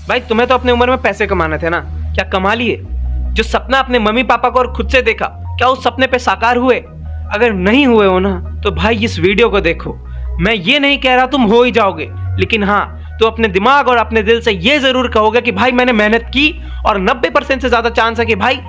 भाई तुम्हें तो अपने उम्र में पैसे कमाने थे ना, क्या कमा लिए? जो सपना अपने मम्मी पापा को और खुद से देखा, क्या उस सपने पे साकार हुए? अगर नहीं हुए हो ना तो भाई इस वीडियो को देखो। मैं ये नहीं कह रहा तुम हो ही जाओगे, लेकिन हाँ तो अपने दिमाग और अपने दिल से ये जरूर कहोगे कि भाई मैंने मेहनत की, और 90% से ज्यादा चांस है कि भाई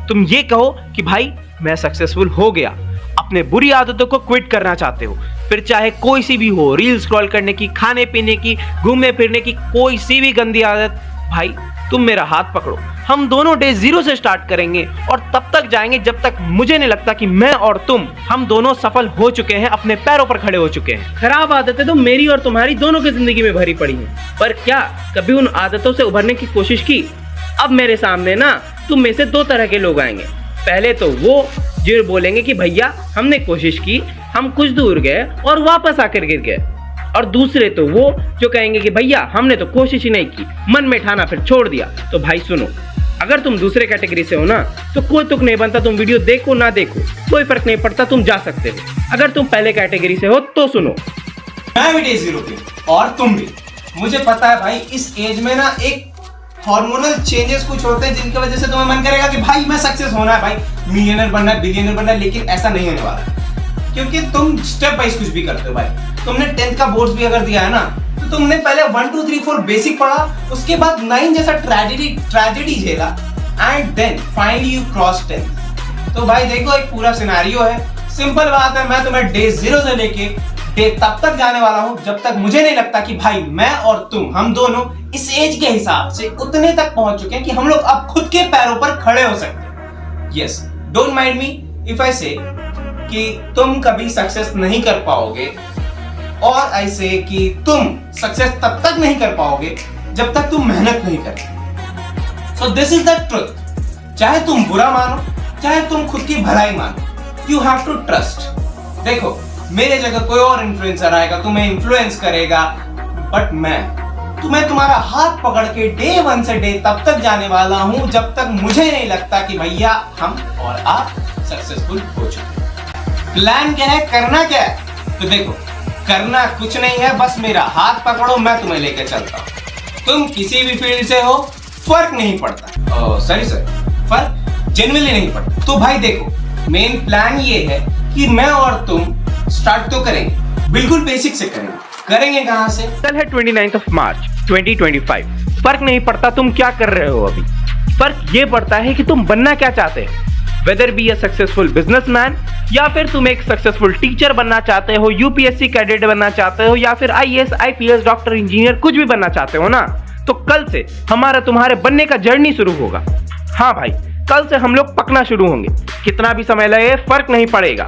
तुम ये कहो कि भाई मैं सक्सेसफुल हो गया। अपने बुरी आदतों को क्विट करना चाहते हो, फिर चाहे कोई सी भी हो, रील स्क्रॉल करने की, खाने पीने की, घूमने फिरने की, कोई सी भी गंदी आदत, भाई तुम मेरा हाथ पकड़ो, हम दोनों डे जीरो से स्टार्ट करेंगे और तब तक जाएंगे जब तक मुझे नहीं लगता कि मैं और तुम, हम दोनों सफल हो चुके हैं, अपने पैरों पर खड़े हो चुके हैं। खराब आदतें तो मेरी और तुम्हारी दोनों की जिंदगी में भरी पड़ी हैं, पर क्या कभी उन आदतों से उभरने की कोशिश की? अब मेरे सामने ना तुम में से दो तरह के लोग आएंगे। पहले तो वो जो बोलेंगे कि भैया हमने कोशिश की, हम कुछ दूर गए और वापस आकर गिर गए, और दूसरे तो वो जो कहेंगे कि भैया हमने तो कोशिश ही नहीं की, मन में ठाना फिर छोड़ दिया। तो भाई सुनो, अगर तुम दूसरे कैटेगरी से हो ना तो कोई तुक नहीं बनता, तुम वीडियो देखो ना देखो कोई फर्क नहीं पड़ता, तुम जा सकते हो। अगर तुम पहले कैटेगरी से हो तो सुनो, मैं भी डे जीरो पे और तुम भी। मुझे पता है भाई इस एज में ना एक हार्मोनल चेंजेस कुछ होते हैं जिनकी वजह से तुम्हें मन करेगा कि भाई मैं सक्सेस होना है, भाई मिलियनर बनना है, बिलियनर बनना है, लेकिन ऐसा नहीं होने वाला, क्योंकि तुम स्टेप वाइज कुछ भी करते हो। भाई तुमने 10th का बोर्ड्स भी अगर दिया है ना तो तुमने पहले 1 2 3 4 बेसिक पढ़ा, उसके बाद 9 जैसा ट्रेजेडी झेला, and then finally you cross 10th। तो भाई देखो एक पूरा सिनेरियो है, सिंपल बात है, मैं तुम्हें डे जीरो से लेके डे तब तक जाने वाला हूं जब तक मुझे नहीं लगता कि भाई मैं और तुम, हम दोनों इस एज के हिसाब से उतने तक पहुंच चुके हैं कि हम लोग अब खुद के पैरों पर खड़े हो सकते हैं। Yes, don't mind me if I से कि तुम कभी सक्सेस नहीं कर पाओगे, और ऐसे कि तुम सक्सेस तब तक नहीं कर पाओगे जब तक तुम मेहनत नहीं करोगे। So this is the truth. चाहे तुम बुरा मानो, चाहे तुम खुद की भलाई मानो, यू हैव टू ट्रस्ट। देखो मेरे जगह कोई और इन्फ्लुएंसर आएगा, तुम्हें इन्फ्लुएंस करेगा, बट मैं तुम्हें तुम्हारा हाथ पकड़ के डे 1 से डे तब तक जाने वाला हूं जब तक मुझे नहीं लगता कि भैया हम और आप सक्सेसफुल हो चुके हैं। प्लान क्या है, करना क्या है? तो देखो करना कुछ नहीं है, बस मेरा हाथ पकड़ो, मैं तुम्हें लेकर चलता हूं। तुम किसी भी फील्ड से हो, फर्क नहीं पड़ता। सॉरी सर, फर्क जेन्युइनली नहीं पड़ता। तो भाई देखो मेन प्लान ये है कि मैं और तुम स्टार्ट तो करेंगे, बिल्कुल बेसिक से करेंगे कहां से? कल है 29 मार्च 2025। फर्क नहीं पड़ता तुम क्या कर रहे हो अभी, फर्क ये पड़ता है कि तुम बनना क्या चाहते हो। Whether be a successful businessman, या फिर तुम एक सक्सेसफुल टीचर बनना चाहते हो, यूपीएससी कैडेट बनना चाहते हो, या फिर आईएएस, आईपीएस, डॉक्टर, इंजीनियर कुछ भी बनना चाहते हो ना, तो कल से हमारा तुम्हारे बनने का जर्नी शुरू होगा। हाँ भाई, कल से हम लोग पकना शुरू होंगे, कितना भी समय लगे फर्क नहीं पड़ेगा,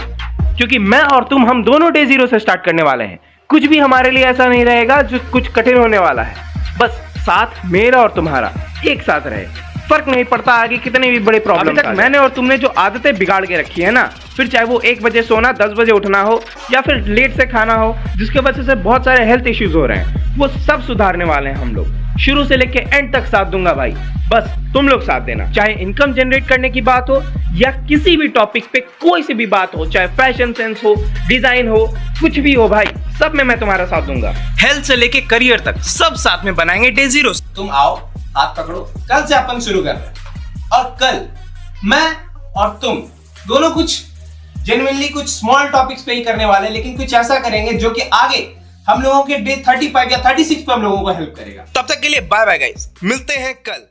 क्योंकि मैं और तुम, हम दोनों डे जीरो से स्टार्ट करने वाले हैं। कुछ भी हमारे लिए ऐसा नहीं रहेगा जो कुछ कठिन होने वाला है, बस साथ मेरा और तुम्हारा एक साथ रहे, फर्क नहीं पड़ता आगे कितने भी बड़े प्रॉब्लम। अभी तक मैंने और तुमने जो आदतें बिगाड़ के रखी है ना, फिर चाहे वो 1 बजे सोना, 10 बजे उठना हो, या फिर लेट से खाना हो, जिसके वजह से बहुत सारे हेल्थ इश्यूज हो रहे हैं, वो सब सुधारने वाले हैं हम लोग। शुरू से लेके एंड तक साथ दूंगा भाई, बस तुम लोग साथ देना। चाहे इनकम जनरेट करने की बात हो या किसी भी टॉपिक पे कोई सी भी बात हो, चाहे फैशन सेंस हो, डिजाइन हो, कुछ भी हो भाई, सब में मैं तुम्हारा साथ दूंगा। हेल्थ से लेके करियर तक सब साथ में बनाएंगे डे जीरो। तुम आओ, हाथ पकड़ो, कल से अपन शुरू कर रहे हैं। और कल मैं और तुम दोनों कुछ जेन्युइनली कुछ स्मॉल टॉपिक्स पे ही करने वाले हैं, लेकिन कुछ ऐसा करेंगे जो कि आगे हम लोगों के डे 35 या 36 पे हम लोगों को हेल्प करेगा। तब तक के लिए बाय बाय गाइस, मिलते हैं कल।